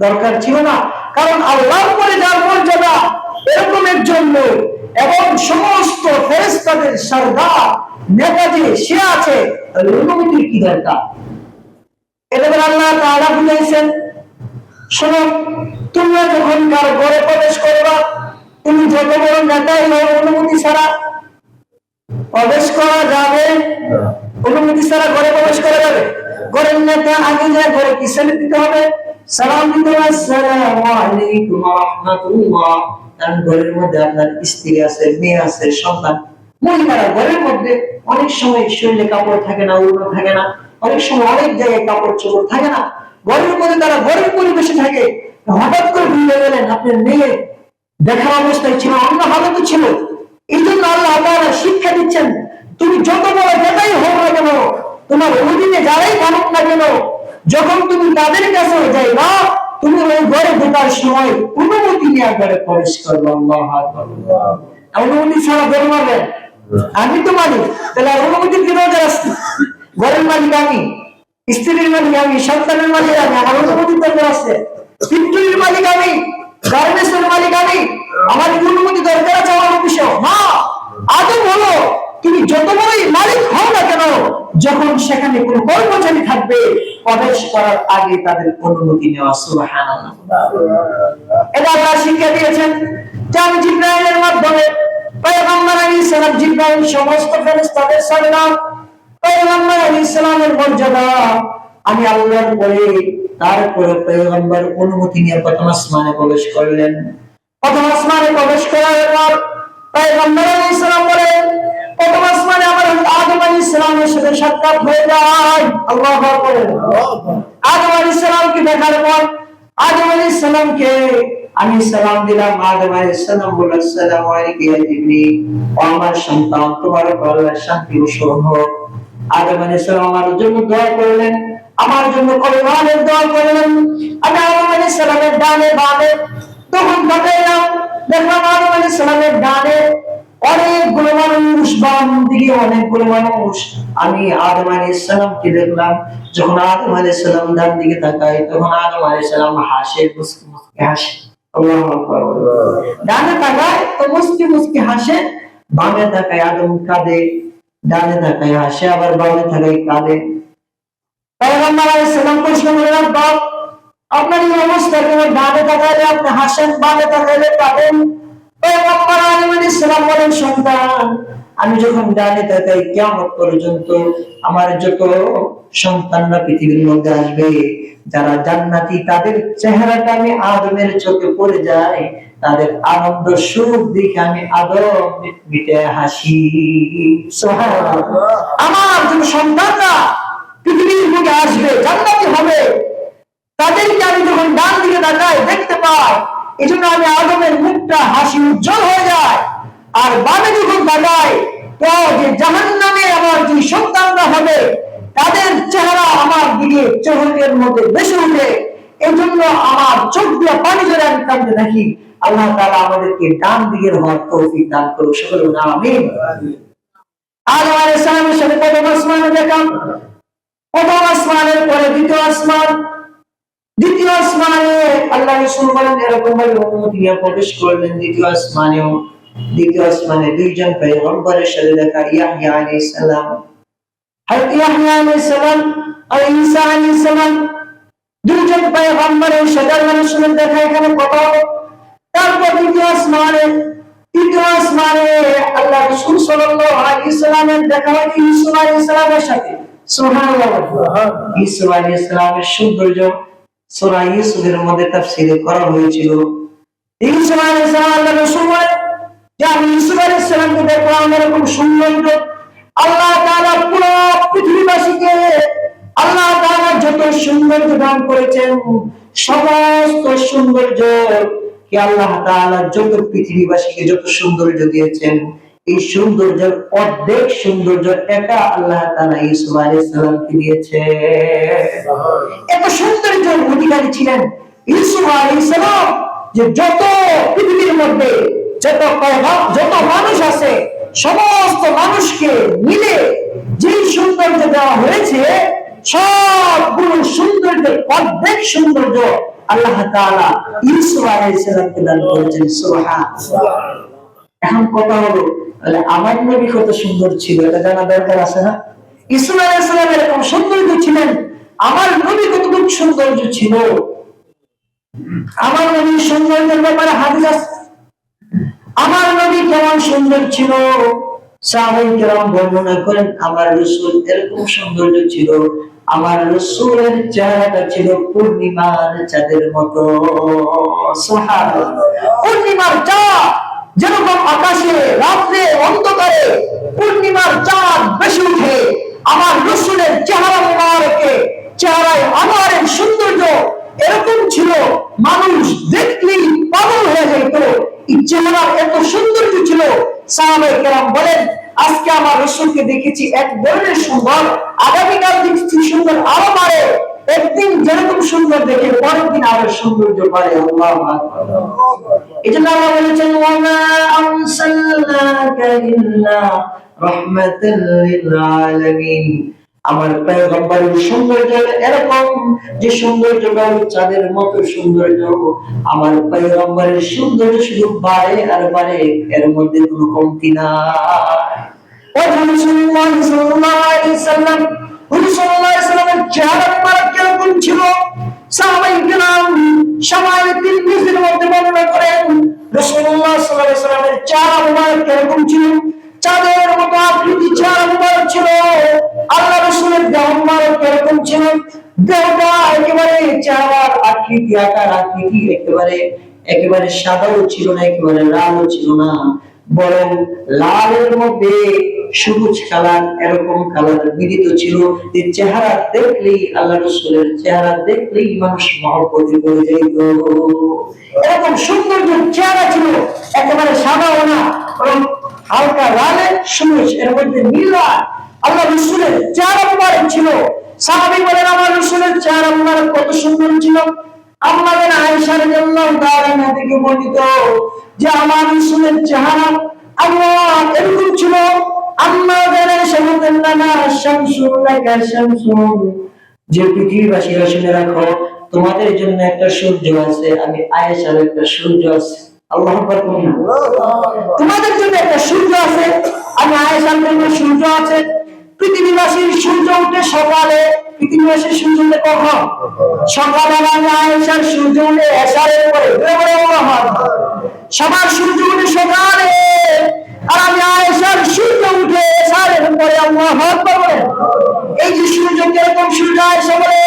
দরকার ছিল না, কারণ আল্লাহর পরে যার মর্যাদা এরকম একজন লোক এবং সমস্ত ফেরেশতাদের সরদার নেতা যে সে আছে, অনুমতির কি দরকার? এটা তো আল্লাহ তাআলা বুঝাইছেন। শোনো, তোমরা যখন কার ঘরে প্রবেশ করবা, তুমি যত বড় নেতাই হও, অনুমতি ছাড়া প্রবেশ করা যাবে? অনুমতি ছাড়া ঘরে প্রবেশ করা যাবে? ঘরের নেতা আগে যায় ঘরে কি সালাম দিতে হবে? সালাম দিতে হবে, আসসালামু আলাইকুম ওয়া রাহমাতুল্লাহ। কারণ ঘরের মধ্যে আপনার স্ত্রী আছে, মেয়ে আছে, সন্তান। মহিলারা ঘরের মধ্যে অনেক সময় শরীরে কাপড় থাকে না, ওড়না থাকে না, অনেক সময় অনেক জায়গায় কাপড় চোপড় থাকে না, ঘরের মধ্যে তারা ঘরের পরিবেশে থাকে। হঠাৎ করে ভুলে গেলেন আপনার মেয়ে দেখার অবস্থায় ছিল, অন্য হালতে ছিল। এই জন্য আল্লাহ তাআলা শিক্ষা দিচ্ছেন, তুমি যত বড় নেতাই হোক না কেন, তোমার অধীনে যারাই থাকুক না কেন, যখন তুমি তাদের কাছে যাইবা, তুমি ওই ঘরে ঢোকার সময় অনুমতি নিয়ে ঘরে প্রবেশ করবে। আল্লাহু আকবার। অনুমতি ছাড়া ঘরে মারবেন? আমি তো মানি, তাহলে অনুমতি কি দরকার আছে? ঘরের মালিক আমি, স্ত্রীর মালিক আমি, সন্তানের মালিক আমি, আমার অনুমতি দরকার আছে? ফ্যাক্টরির মালিক আমি, গার্মেন্টসের মালিক আমি, আমার অনুমতি দরকার আছে আমার অফিসে? না। আদম হলো, তুমি যত বড়ই মালিক হও না কেন, যখন সেখানে কোনো কর্মচারী থাকবে, প্রবেশ করার আগে তাদের অনুমতি নেওয়া। সুবহানাল্লাহ। এটা আল্লাহ শিক্ষা দিয়েছেন যে আমি জিবরাইলের মাধ্যমে পয়গম্বর আলাইহিস সালাম, জিবরাইল সমস্ত ফেরেশতাদের সরদার, পয়গম্বর আলাইহিস সালামের মর্যাদা আমি আল্লাহর পরে, তারপরে পয়গম্বর অনুমতি নিয়ে প্রথম আসমানে প্রবেশ করলেন। প্রথম আসমানে প্রবেশ করার পর পয়গম্বর আলাইহিস সালাম বলেন, প্রথম আসমানে আমার আদম আলাইহিস সালামের সাথে সাক্ষাৎ হয়ে যায়। আল্লাহু আকবার। আদম আলাইহিস সালামকে দেখার পর আদম আলাইহিস সালামকে আমি সালাম দিলাম। আদম আলাইহিস সালাম বললেন, আসসালামু আলাইকুম ইয়া জিবরিল, ও আমার সন্তান, তোমার উপর আল্লাহর শান্তি বর্ষণ হোক। আদম আলাইহিস সালাম আমার জন্য দোয়া করলেন, আমার জন্য কল্যাণের দোয়া করলেন। আমি আদম আলাইহিস সালামের ডানে বামে তখন তাকাইলাম, দেখলাম আদম আলাইহিস সালামের ডানে অনেকগুলো মানুষ, বাম দিকে অনেকগুলো মানুষ। আমি আদম আলাইহিস সালামকে দেখলাম, যখন আদম আলাইহিস সালাম ডান দিকে তাকায়, তখন আদম আলাইহিস সালাম হাসে, মুস্কি মুস্কি হাসে। আল্লাহু আকবার। ডানে তাকায় তো মুস্কি মুস্কি হাসে, বামে তাকায় আদম কাঁদে, ডানে তাকায় হাসে, আবার বামে তাকায় কাঁদে। পয়গম্বর আলাইহিস সালাম প্রশ্ন করলেন, বাপ আপনার এই অবস্থা কেন? ডানে তাকাইলে আপনি হাসেন, বামে তাকাইলে কাঁদেন। পয়গম্বর আলাইহিস সালাম বলেন, সন্তান, আমি যখন ডানে তাকাই, কিয়ামত পর্যন্ত আমার যত সন্তানরা পৃথিবীর মধ্যে আসবে, যারা জান্নাতি, তাদের চেহারাটা আমি আদমের চোখে পড়ে যায়, তাদের আনন্দ সুখ দেখে আমি আদম মিটে হাসি। সুবহানাল্লাহ। আমার যত সন্তানরা পৃথিবীর বুকে আসবে, জান্নাতি হবে, তাদেরকে আমি যখন ডান দিকে তাকাই দেখতে পাই, এই জন্য আমি আদমের মুখটা হাসি উজ্জ্বল হয়ে যায়। আর বামে যখন তাকাই, তো যে জাহান্নামে আমার যে সন্তানরা হবে, তাদের চেহারা আমার দিকে চোখের মধ্যে ভেসে উঠে। এই জন্য আমার চোখ দিয়ে পানি ঝরে আমি কাঁদতে থাকি। আল্লাহ তাআলা আমাদেরকে ডান দিকের হওয়ার তৌফিক দান করুন। সকলে বলুন আমিন। আদম আলাইহিস সালামের সাথে প্রথম আসমানে দেখা, প্রথম আসমানের পরে দ্বিতীয় আসমান, দ্বিতীয় আসমানে আল্লাহ রাসূল বলেন এরকম ভাবে অনুমতি নিয়ে প্রবেশ করলেন। দ্বিতীয় আসমানেও, দ্বিতীয় আসমানে দুইজন পয়গম্বরের সাথে দেখা, ইয়াহইয়া আলাইহিস সালাম, হযরত ইয়াহইয়া আলাইহিস সালাম আর ঈসা আলাইহিস সালাম, দুইজন পয়গম্বরের সাথে আল্লাহ রাসূলের দেখা, এখানে কথা হলো। তারপর তৃতীয় আসমানে, তৃতীয় আসমানে আল্লাহ রাসূল সাল্লাল্লাহু আলাইহি সাল্লামের দেখা হয় ঈসা আলাইহিস সালামের সাথে। সুবহানাল্লাহ। ঈসা আলাইহিস সালামের সৌন্দর্য সূরা ইউসুফের মধ্যে তাফসীরে করা হয়েছিল। ঈসা আলাইহিস সালাম আল্লাহ রাসূল বলেন যে আমি ঈসা আলাইহিস সালামকে দেখলাম এরকম সৌন্দর্য। আল্লাহ তাআলা পুরো পৃথিবীবাসীকে আল্লাহ তাআলা যত সৌন্দর্য দান করেছেন, সমস্ত সৌন্দর্য কি আল্লাহ তাআলা যত পৃথিবীবাসীকে যত সৌন্দর্য দিয়েছেন, এই সৌন্দর্যের অর্ধেক সৌন্দর্য একা আল্লাহ তাআলা ঈসা আলাইহিস সালামকে দিয়েছে। এত সৌন্দর্যের অধিকারী ছিলেন ঈসা আলাইহিস সালাম, যে যত পৃথিবীর মধ্যে যত মানুষ আছে, সমস্ত মানুষকে মিলে যে সৌন্দর্য দেওয়া হয়েছে, সবগুলো সৌন্দর্যের অর্ধেক সৌন্দর্য আল্লাহ তাআলা ইউসুফ আলাইহিস সালামকে দান করেছেন। সুবহানাল্লাহ। এখন কথা হলো, তাহলে আমার নবী কত সুন্দর ছিল এটা জানা দরকার আছে না? ইউসুফ আলাইহিস সালাম এরকম সৌন্দর্য ছিলেন, আমার নবী কতটুকু সৌন্দর্য ছিল। আমার নবীর সৌন্দর্যের ব্যাপারে হাদিস আছে। আমার নবী কেমন সুন্দর ছিল, সাহাবায়ে কেরাম বর্ণনা করেন আমার রাসূল এরকম সৌন্দর্য ছিল, আমার রাসূলের চেহারাটা ছিল পূর্ণিমার চাঁদের মতো। সুবহানাল্লাহ। পূর্ণিমার চাঁদ যেরকম আকাশে রাত্রে অন্ধকারে পূর্ণিমার চাঁদ বেশি উঠে, আমার রাসূলের চেহারা মুবারকে চেহারায় আনোয়ারের সৌন্দর্য এরকম ছিল, মানুষ দেখলেই পাগল হয়ে যেত। এই চেহারার এত সৌন্দর্য ছিল। সাহাবায়ে কেরাম বলেন, আজকে আমার রাসূলকে দেখেছি এক ধরনের সুন্দর, আগামীকাল দেখছি সুন্দর আরো বাড়ে, একদিন যেরকম সুন্দর দেখে পরের দিন আরো সৌন্দর্য বাড়ে। আল্লাহু আকবার। এজন্য আল্লাহ বলেছেন, ওয়ামা আরসালনাকা ইল্লা রাহমাতাল লিল আলামিন। আমার পয়গম্বরের সৌন্দর্য এরকম, যে সৌন্দর্যটা চাঁদের মতো সৌন্দর্য। আমার পয়গম্বরের সৌন্দর্য শুধু বাড়ে আর বাড়ে, এর মধ্যে কোনো কমতি নাই। রাসূলুল্লাহ সাল্লাল্লাহু আলাইহি সাল্লাম, রাসূলুল্লাহ সাল্লাল্লাহু আলাইহি চেহারা মুবারক কেমন ছিল, সাহাবায়ে কেরাম শামাইল তিরমিজির মধ্যে বর্ণনা করেন রাসূলুল্লাহ সাল্লাল্লাহু আলাইহি সাল্লামের চেহারা মুবারক কেমন ছিল, চাঁদের মতো আকৃতি চেহারা মুবারক ছিল। আল্লাহ রাসূলের দেহ মুবারক কেমন ছিল, দেহটা একেবারে চেহারার আকৃতি আকার আকৃতি একেবারে সাদাও ছিল না, একেবারে লালও ছিল না, বরং লালের মধ্যে সবুজ কালার, এরকম কালার মিলিত ছিল। যে চেহারা দেখলেই, আল্লাহ রাসূলের চেহারা দেখলেই মানুষ মহব্বতে পড়ে যেত। এরকম সৌন্দর্য চেহারা ছিল, একেবারে সাদাও না, বরং হালকা লালে সবুজ, এর মধ্যে নীলা আল্লাহ রাসূলের চেহারা মুবারক ছিল। সাহাবী বলেন, আমার রাসূলের চেহারা মুবারক কত সুন্দর ছিল। আমাদের আয়েশা রাদিয়াল্লাহু তাআলা থেকে বর্ণিত যে আমার রাসূলের চেহারা আল্লাহ এরকম ছিল। আমাদের আয়েশা রাদিয়াল্লাহু শামসুন লাকা শামসুন, যে পৃথিবীবাসীরা শুনে রাখো, তোমাদের জন্য একটা সূর্য আছে, আমি আয়েশার একটা সূর্য আছে। আল্লাহু আকবার। তোমাদের জন্য একটা সূর্য আছে, আমি আয়েশার জন্য সূর্য আছে। পৃথিবীবাসীর সূর্য উঠে সকালে, পৃথিবীবাসীর সূর্য উঠে কখন? সকালবেলা। আমি আয়েশার সূর্য উঠে এশারের পরে। সবার সূর্য উঠে সকালে, আর আমি আয়েশার সূর্য উঠে এশারের পরে। আল্লাহু আকবার। এই যে সূর্য কিরকম সূর্য, আয়েশা বলে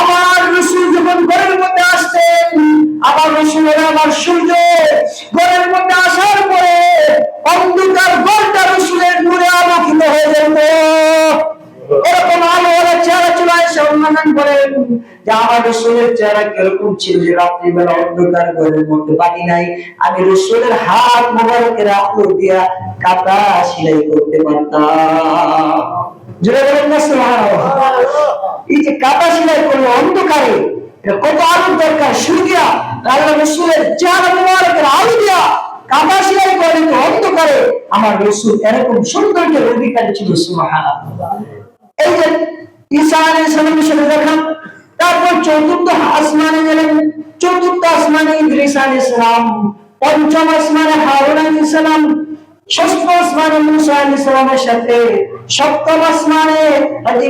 আমার রাসূল যখন ঘরের মধ্যে আসতেন, আমার রাসূলের আমার সূর্য ঘরের মধ্যে আসার পরে অন্ধকার ঘরটা রাসূলের নূরে আলোকিত হয়ে যেত। এরকম আলোওয়ালা চেহারা ছিল। আয়েশা বর্ণনা করেন যে আমার রাসূলের চেহারা কিরকম ছিল, যে রাত্রিবেলা অন্ধকার ঘরের মধ্যে বাতি নাই, আমি রাসূলের হাত মোবারকের আলো দিয়া কাঁথা সেলাই করতে পারতাম। জোরে বলেন না সুবহানাল্লাহ। এই যে কাঁথা সেলাই করলো অন্ধকারে, এটা কত আলোর দরকার। সূর্যা আল্লাহ রাসূলের চেহারা মোবারকের আলো দিয়া কাঁথা সেলাই করে অন্ধকারে, আমার রাসূল এরকম সৌন্দর্যের অধিকারী ছিল। সুবহানাল্লাহ। এই যে ঈসা আলাইহিস সালামের সাথে দেখা, তারপর চতুর্থ আসমানে গেলেন। চতুর্থ আসমানে ইদ্রিস আলাইহিস সালাম, পঞ্চম আসমানে হারুন আলাইহিস সালাম, ষষ্ঠ আসমানে মুসা আলাইহিস সালামের সাথে, সপ্তম আসমানে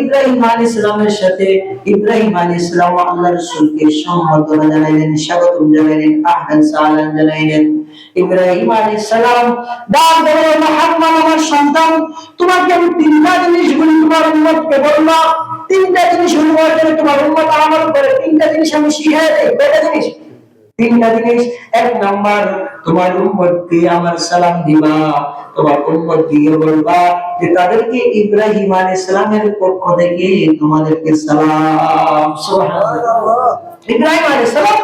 ইব্রাহিম আলাইহিস সালামের সাথে। ইব্রাহিম আলাইহিস সালাম আল্লাহর রাসূলকে সম্মাননা জানাইলেন, স্বাগতম জানাইলেন, আহলান সাহলান জানাইলেন। ইব্রাহিম আলাইহিস সালাম ডাক দিলেন, মুহাম্মদ আমার সন্তান, তোমাকে আমি তিনটা জিনিস বলি, তোমার উম্মতকে বলবা তিনটা জিনিস হওয়ার জন্য তোমার উম্মত আমল করে, তিনটা জিনিস আমি শিখিয়ে দেই। কয়টা জিনিস? তিনটা জিনিস। এক নাম্বার, তোমার উম্মতকে আমার সালাম দিবা, তোমার উম্মত দিয়ে বলবা যে তাদেরকে ইব্রাহিম আলাইহিস সালামের পক্ষ থেকে তোমাদেরকে সালাম। সুবহানাল্লাহ। ইব্রাহিম আলাইহিস সালাম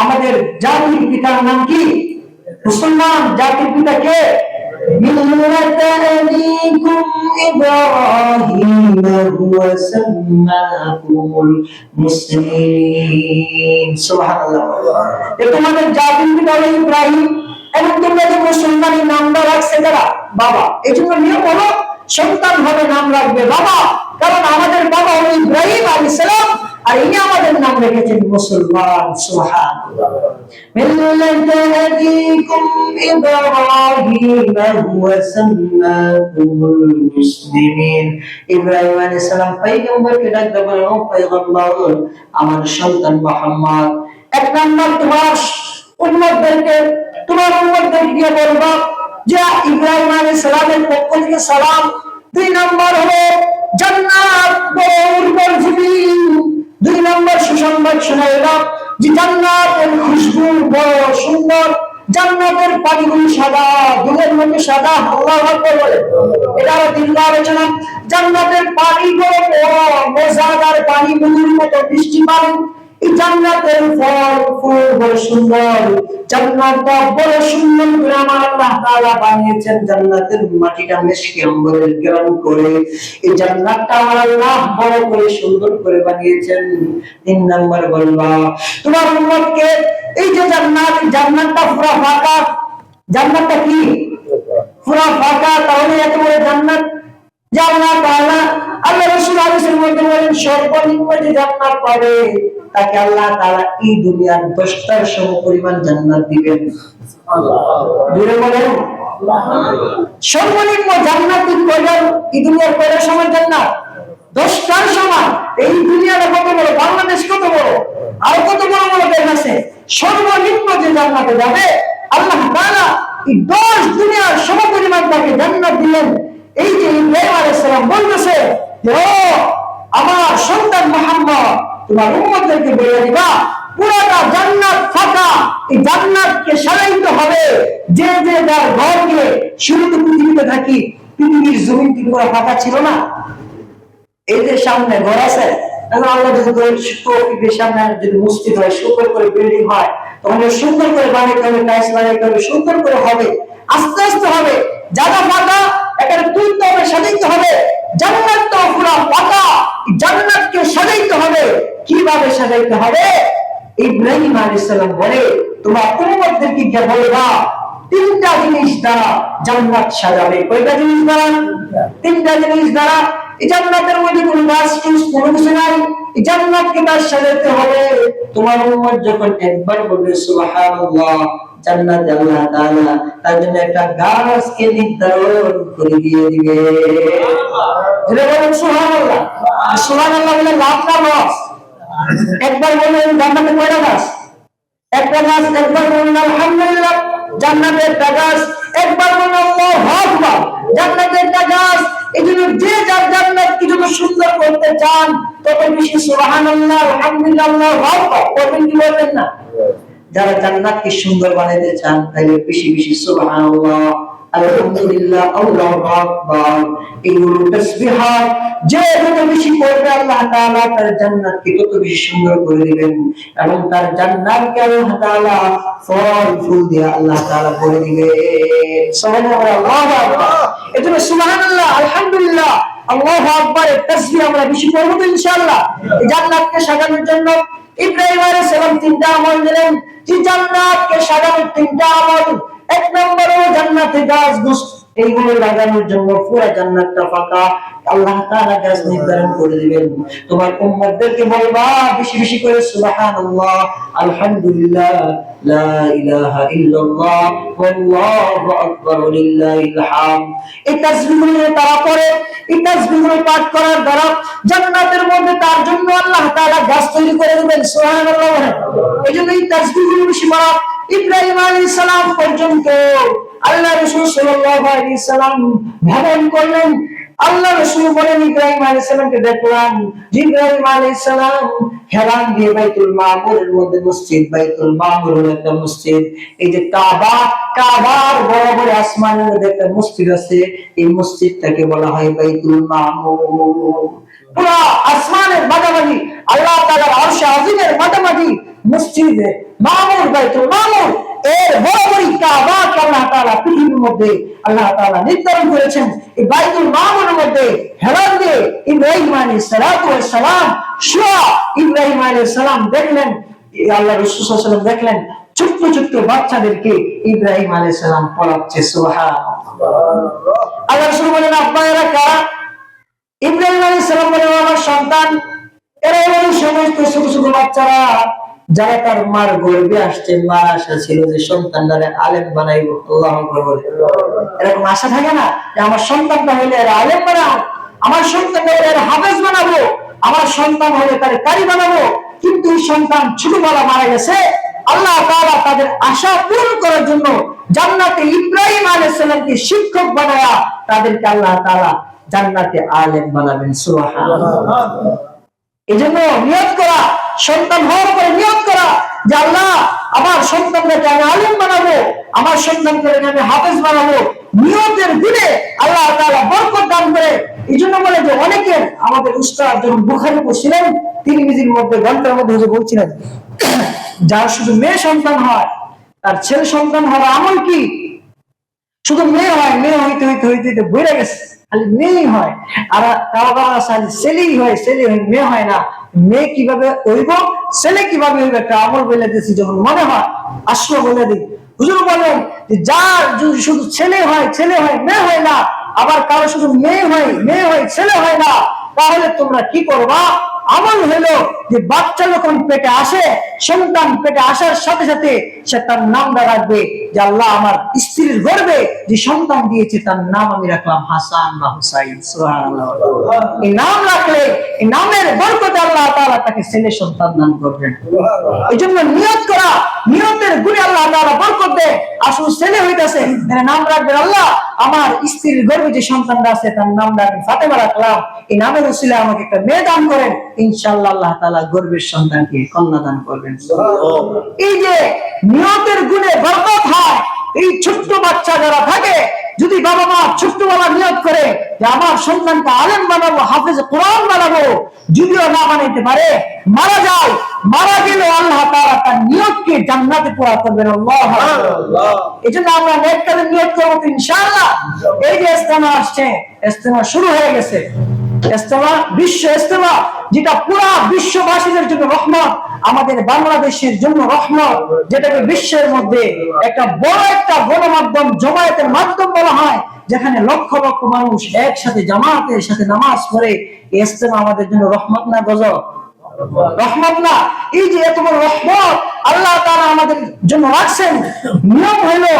আমাদের জাতির পিতার নাম কি? মুসলমান। জাতির পিতা কে? মিল্লাত আবিকুম ইব্রাহিম হুয়া সাম্মাকুমুল মুসলিমিন। সুবহানাল্লাহ। তোমাদের জাতির পিতা হলো ইব্রাহিম, এবং তোমরা যে মুসলমানের নামটা রাখছে কারা? বাবা। এজন্য নিয়ম হলো সন্তান হবে নাম রাখবে বাবা, কারণ আমাদের বাবা হলো ইব্রাহিম আলাইহিস সালাম, আর ইনি আমাদের নাম রেখেছেন মুসলমান। সুবহানাল্লাহ। মিল্লাত আবিকুম ইব্রাহিম ওয়া সাম্মাকুমুল মুসলিমিন। ইব্রাহিম আলাইহিস সালাম পয়গম্বরকে ডাক দিয়ে বলেন, ও পয়গম্বর, আমার সন্তান মুহাম্মদ, এক নাম্বার তোমার উম্মতদেরকে বলবা যে ইব্রাহিম আলাইহিস সালামের পক্ষ থেকে সালাম। দুই নাম্বার হলো জান্নাত বড় উর্বর জমিন। দুই নাম্বার সুসংবাদ শোনাইলা যে জান্নাতের খুশবু বড় সুন্দর, জান্নাতের পানিগুলো সাদা, দুধের মতো সাদা। আল্লাহু আকবার বলে। এটা দিনটা আলোচনা। জান্নাতের পানি বড় মজাদার পানি, মধুর মতো মিষ্টি পানি। এই জান্নাতের ফল ফুল বড় সুন্দর। জান্নাতটা বড় সুন্দর করে আমার আল্লাহ তাআলা বানিয়েছেন। জান্নাতের মাটিটা মিশকে আম্বরের গ্রাম করে এই জান্নাতটা আমার আল্লাহ বড় করে সুন্দর করে বানিয়েছেন। তিন নাম্বার বলবা তোমার উম্মতকে এই যে জান্নাতটা পুরো ফাঁকা। জান্নাতটা কি? পুরো ফাঁকা। তাহলে এত বড় জান্নাত যে আল্লাহ তাআলা আল্লাহ রাসূল হাদিসের মধ্যে বলেন সর্বনিম্ন যে জান্নাত পাবে তাকে আল্লাহ তাআলা এই দুনিয়ার 10টার সমপরিমাণ জান্নাত দিবেন। সুবহানাল্লাহ। বলেন সর্বনিম্ন জান্নাত কয়টার? এই দুনিয়ার কয়টার সমান জান্নাত? 10টার সমান। এই দুনিয়াটা কত বড়, বাংলাদেশ কত বড়, আর কত বড় বড় দেশ আছে। সর্বনিম্ন যে জান্নাতে যাবে আল্লাহ তাআলা এই 10 দুনিয়ার সমপরিমাণ তাকে জান্নাত দিলেন। এই যে ইব্রাহিম আলাইহিস সালাম বলতেছে যে ও আমার সন্তান মুহাম্মদ, তোমার উম্মতদেরকে বলে দিবা পুরোটা জান্নাত ফাঁকা। এই জান্নাতকে সাজাইতে হবে যে যে যার ঘরকে। শুরুতে পৃথিবীতে থাকি, পৃথিবীর জমিন কি পুরো ফাঁকা ছিল না? এই যে সামনে ঘর আছে, আল্লাহ যদি সামনে যদি মসজিদ হয়, সুন্দর করে বিল্ডিং হয়, তখন সুন্দর করে বানাইতে হবে, টাইলস লাগাইতে হবে, সুন্দর করে হবে। আস্তে আস্তে হবে। জায়গা ফাঁকা, এখানে তুলতে হবে, সাজাইতে হবে। জান্নাতটা পুরো ফাঁকা। জান্নাতকে সাজাইতে হবে। কিভাবে সাজাইতে হবে? ইব্রাহিম আলাইহিস সালাম বলে তোমার উম্মতদেরকে কি বলবা তিনটা জিনিস দ্বারা জান্নাত সাজাবে। কয়টা জিনিস দ্বারা? তিনটা জিনিস দ্বারা। এই জান্নাতের মধ্যে কোনো গাছ কোনো কিছু নাই। এই জান্নাতকে তার সাজাতে হবে। তোমার উম্মত যখন একবার বলবে সুবহানাল্লাহ, জান্নাতে আল্লাহ তাআলা তার জন্য একটা গাছকে নির্ধারণ করে দিয়ে দিবে। সুবহানাল্লাহ। সুবহানাল্লাহ বলে লাভ না লস? একবার বললেন জান্নাতে কয়টা গাছ? একটা গাছ। একবার বললেন আলহামদুলিল্লাহ, জান্নাতে একটা গাছ। একবার বললেন আল্লাহু আকবার, জান্নাতে একটা গাছ। এই জন্য যে যার জান্নাতকে যত সুন্দর করতে চান তত বেশি সুবহানাল্লাহ, আলহামদুলিল্লাহ, আল্লাহু আকবার বলবেন কি বলবেন না? যারা জান্নাতকে সুন্দর বানাতে চান তাহলে বেশি বেশি সুবহানাল্লাহ, আলহামদুলিল্লাহ, আল্লাহু আকবার এগুলো তাসবিহাত যে যত বেশি করবে আল্লাহ তাআলা তার জান্নাতকে তত বেশি সুন্দর করে দিবেন। এবং তার জান্নাতকে আল্লাহ তাআলা ফল ফুল দিয়ে আল্লাহ তাআলা করে দিবেন। সুবহানাল্লাহ, আল্লাহু আকবার। এজন্য সুবহানাল্লাহ, আলহামদুলিল্লাহ, আল্লাহু আকবার এর তাসবিহ আমরা বেশি করব তো ইনশাআল্লাহ। এই জান্নাতকে সাজানোর জন্য ইব্রাহিম আলাইহিস সালাম তিনটা আমল দিলেন। যে জান্নাতকে সাজানোর তিনটা আমল। এক নম্বরে জান্নাতে গাছ এইগুলো লাগানোর জন্য পুরো জান্নাতটা ফাঁকা। আল্লাহ তাআলা গাছ নির্ধারণ করে দিবেন। তোমার উম্মতদেরকে বলবা বেশি বেশি করে সুবহানাল্লাহ, আলহামদুলিল্লাহ, লা ইলাহা ইল্লাল্লাহ, ওয়াল্লাহু আকবার, লিল্লাহিল হামদ। এই তাসবিহগুলো তারা পড়ে। এই তাসবিহগুলো পাঠ করার দ্বারা জান্নাতের মধ্যে তার জন্য আল্লাহ তাআলা গাছ তৈরি করে দিবেন। সুবহানাল্লাহ। এজন্য এই তাসবিহগুলো বেশি পড়া। ইব্রাহিম আলাইহিস সালাম পর্যন্ত আল্লাহ রাসূল সাল্লাল্লাহু আলাইহি সাল্লাম ভ্রমণ করলেন। আল্লাহ রাসূল বলেন ইব্রাহিম আলাইহিস সালামকে দেখলাম, ইব্রাহিম আলাইহিস সালাম হেলান দিয়ে বাইতুল মামুরের মধ্যে মসজিদ, বাইতুল মামুর হলো একটা মসজিদ। এই যে কাবার বরাবর আসমানের মধ্যে একটা মসজিদ আছে, এই মসজিদটাকে বলা হয় বাইতুল মামুর। পুরো আসমানের মাঝামাঝি, আল্লাহ তাআলার আরশ আজিমের মাঝামাঝি মসজিদে মামুর, বাইতুল মামুর এর বরাবরই কাবাকে আল্লাহ তাআলা পৃথিবীর মধ্যে আল্লাহ তাআলা নির্ধারণ করেছেন। এই বাইতুল মামুরের মধ্যে হেলান দিয়ে ইব্রাহিম আলাইহিস সালাম শুয়া ইব্রাহিম আলাইহিস সালাম দেখলেন, আল্লাহ রাসূল সাল্লাল্লাহু আলাইহি ওয়াসাল্লাম দেখলেন ছোট্ট ছোট্ট বাচ্চাদেরকে ইব্রাহিম আলাইহিস সালাম পড়াচ্ছে। সুবহানাল্লাহ। আল্লাহ রাসূল বলেন আব্বা এরা কারা? ইব্রাহিম আলাইহিস সালাম বলেন আমার সন্তান। এরা হলো সমস্ত বাচ্চারা যারা তার মার গর্ভে আসছে, মার আশা ছিল যে সন্তানটারে আলেম বানাইবো। আল্লাহু আকবার বলে। এরকম আশা থাকে না যে আমার সন্তানটা হইলে এর আলেম বানাবো, আমার সন্তানটা হইলে এর হাফেজ বানাবো, আমার সন্তান হইলে তার কারি বানাবো। কিন্তু এই সন্তান ছোটবেলা মারা গেছে। আল্লাহ তাআলা তাদের আশা পূরণ করার জন্য জান্নাতে ইব্রাহিম আলাইহিস সালামকে শিক্ষক বানায়া তাদেরকে আল্লাহ তাআলা জান্নাতে আলেম বানাবেন। সুবহানাল্লাহ। এজন্য নিয়ত করা, সন্তান হওয়ার পরে নিয়ত করা যে আল্লাহ আমার সন্তানকে আমি আলেম বানাবো, আমার সন্তানকে আমি হাফেজ বানাবো। নিয়তের দিনে আল্লাহ তাআলা বরকত দান করে। এজন্য বলে যে অনেকে আমাদের উস্তাদ যখন বুখারী পড়ছিলেন, তিরমিজির মধ্যে ঘন্টার মধ্যে হুজুর বলছিলেন, যার শুধু মেয়ে সন্তান হয়, তার ছেলে সন্তান হওয়ার আমল কি? শুধু মেয়ে হয়, মেয়ে হইতে হইতে হইতে হইতে বইরা গেছে, খালি মেয়ে হয়। আর কারো কারো আছে ছেলেই হয়, ছেলে হয়, মেয়ে হয় না। মেয়ে কিভাবে হইব, ছেলে কিভাবে হইবে, একটা আমল বলে দিয়েছি। যখন মনে হয় আসলো বলে দিই। হুজুর বলেন যে যার শুধু ছেলে হয়, ছেলে হয়, মেয়ে হয় না, আবার কারো শুধু মেয়ে হয়, মেয়ে হয়, ছেলে হয় না, তাহলে তোমরা কি করবা? আমল হলো যে বাচ্চা যখন পেটে আসে, সন্তান পেটে আসার সাথে সাথে সে তার নামটা রাখবে যে আল্লাহ আমার স্ত্রীর গর্ভে যে সন্তান দিয়েছে তার নাম আমি রাখলাম হাসান বা হুসাইন। সুবহানাল্লাহ। এই নাম রাখলে এই নামের বরকতে আল্লাহ তাআলা তাকে ছেলে সন্তান দান করবেন। এইজন্য নিয়ত করা, নিয়তের গুণে আল্লাহ তাআলা বরকত দেয়। আসলে ছেলে হইতাছে, এর নাম রাখবেন আল্লাহ আমার স্ত্রীর গর্ভে যে সন্তানটা আছে তার নামটা আমি ফাতেমা রাখলাম। এই নামের উসিলায় আমাকে একটা মেয়ে দান করেন, ইনশাআল্লাহ আল্লাহ তাআলা গর্ভের সন্তানকে কন্যা দান করবেন। এই যে নিয়তের গুণে বরকত হয়। এই ছোট্ট বাচ্চা যারা থাকে, যদি বাবা মা ছোট্টবেলা নিয়ত করে যে আমার সন্তানকে আলেম বানাবো, হাফেজ কোরআন বানাবো, যদিও না বানাইতে পারে, মারা যায়, মারা গেলে আল্লাহ তাআলা তার নিয়তকে জান্নাতে পুরা করবেন। আল্লাহু আকবার। এজন্য আমরা নেক কাজে নিয়ত করব তো ইনশাআল্লাহ। এই যে ইস্তেমা আসছে, ইস্তেমা শুরু হয়ে গেছে। ইস্তেমা, বিশ্ব ইস্তেমা, যেটা পুরা বিশ্ববাসীদের জন্য রহমত, আমাদের বাংলাদেশের জন্য রহমত, যেটাকে বিশ্বের মধ্যে একটা বড় একটা গণমাধ্যম, জমায়েতের মাধ্যম বলা হয়, যেখানে লক্ষ লক্ষ মানুষ একসাথে জামাতের সাথে নামাজ পড়ে। ইস্তেমা আমাদের জন্য রহমত না গজব? রহমত না? এই যে এত বড় রহমত আল্লাহ তাআলা আমাদের জন্য রাখছেন। নিয়ম হলো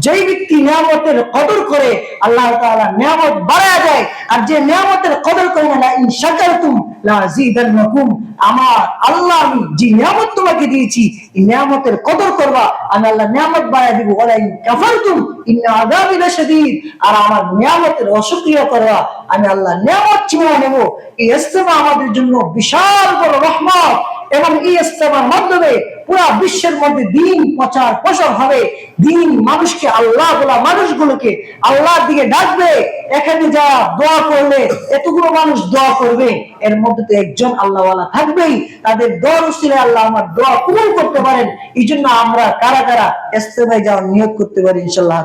যেই ব্যক্তি নিয়ামতের কদর করে আল্লাহ তাআলা নিয়ামত বাড়ায় দেয়, আর যে নিয়ামতের কদর করে না, ইন শাকারতুম লা যিদান্নাকুম, আমার আল্লাহ আমি যে নিয়ামত তোমাকে দিয়েছি এই নিয়ামতের কদর করবা, আমি আল্লাহ নিয়ামত বাড়ায় দিব। ওয়ালা ইন কাফারতুম ইন্না আযাবি লাশাদীদ, আর আমার নিয়ামতের অশুকরিয়া করবা, আমি আল্লাহ নিয়ামত ছিনিয়ে নেব। এই ইস্তেমা আমাদের জন্য বিশাল বড় রহমত, এবং এই ইস্তেমার মাধ্যমে পুরা বিশ্বের মধ্যে দিন প্রচার প্রসার হবে। দিন মানুষকে, আল্লাহ বলা মানুষগুলোকে আল্লাহর দিকে ডাকবে। এখানে যা দোয়া করলে এতগুলো মানুষ দোয়া করবে, এর মধ্যে তো একজন আল্লাহওয়ালা থাকবেই। তাদের দোয়ার উসিলায় আল্লাহ আমার দোয়া কবুল করতে পারেন। এই জন্য আমরা কারা কারা ইস্তেমায় যাওয়ার নিয়ত করতে পারি ইনশাআল্লাহ?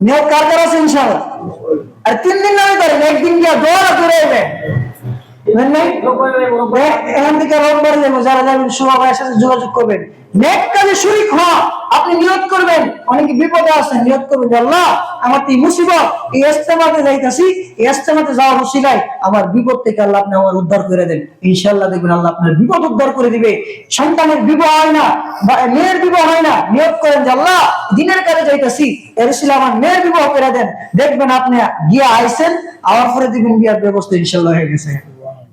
নিয়ত কার কার আছে ইনশাআল্লাহ? আর 3 দিন না করেন, একদিন গিয়ে দোয়া করে নেবেন। যোগাযোগ করবেন, নেক কাজে শরীক হওয়া। আপনি নিয়ত করবেন, অনেকে বিপদে আছেন, নিয়ত করবেন আল্লাহ আমার এই মুসিবত, এই ইস্তেমাতে যাইতাছি, এই ইস্তেমাতে যাওয়ার উসিলায় আমার বিপদ থেকে আল্লাহ আপনি আমার উদ্ধার করে দেন। ইনশাআল্লাহ দেখবেন আল্লাহ আপনার বিপদ উদ্ধার করে দিবে। সন্তানের বিবাহ হয় না, মেয়ের বিবাহ হয় না, নিয়ত করেন যে আল্লাহ দিনের কাজে যাইতাছি, এর উসিলা আমার মেয়ের বিবাহ করে দেন। দেখবেন আপনি গিয়ে আইছেন, আওয়ার পরে দিবেন বিয়ার ব্যবস্থা ইনশাআল্লাহ হয়ে গেছে।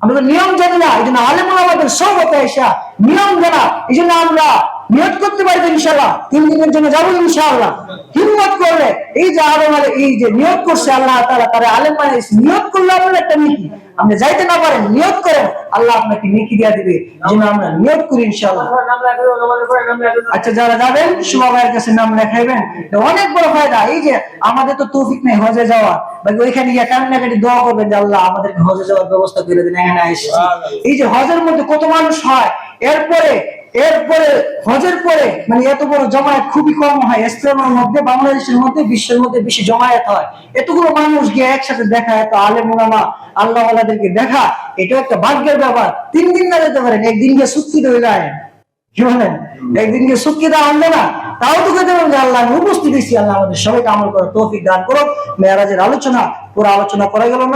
আমরা নিয়ম জানি না, এই জন্য আলেম ওলামাদের সোহবতে এসে নিয়ম জানা। এই জন্য আমরা নিয়ত করতে পারবো ইনশাআল্লাহ 3 দিনের জন্য যাবো ইনশাআল্লাহ। হিম্মত করলে এই যে এই যে নিয়ত করছে আল্লাহ তাআলা তারে আলেম বানাইছে, নিয়ত করলে আপনার একটা নেকি। আপনি যাইতে না পারেন, নিয়ত করেন, আল্লাহ আপনাকে নেকি দিয়ে দিবে। এই জন্য আমরা নিয়ত করি ইনশাআল্লাহ। আচ্ছা, যারা যাবেন সুমা ভাইয়ের কাছে নাম লেখাইবেন, অনেক বড় ফায়দা। এই যে আমাদের তো তৌফিক নেই হজে যাওয়া, বাকি ওইখানে গিয়ে কান্নাকাটি দোয়া করবেন যে আল্লাহ আমাদেরকে হজে যাওয়ার ব্যবস্থা করে দিন। এখানে এসেছি, এই যে হজের মধ্যে কত মানুষ হয়, এরপরে হজের পরে মানে এত বড় জমায়েত খুবই কম হয়। ইসলামের মধ্যে, বাংলাদেশের মধ্যে, বিশ্বের মধ্যে বেশি জমায়েত হয়। এতগুলো মানুষ গিয়ে একসাথে দেখা, এত আলেম ওলামা আল্লাহ ওয়ালাদেরকে দেখা, এটা একটা ভাগ্যের ব্যাপার। 3 দিন না যেতে পারেন, একদিন গিয়ে সুক্তি হয়ে যায়, কি বলেন? একদিন গিয়ে সুক্তি দেওয়া আনবে না, তাও তো খেতে পারেন যে আল্লাহ আমি উপস্থিত হয়েছি। আল্লাহ আমাদের সবাইকে আমল করার তৌফিক দান করুন। মেরাজের আলোচনা পুরো আলোচনা করা গেল না।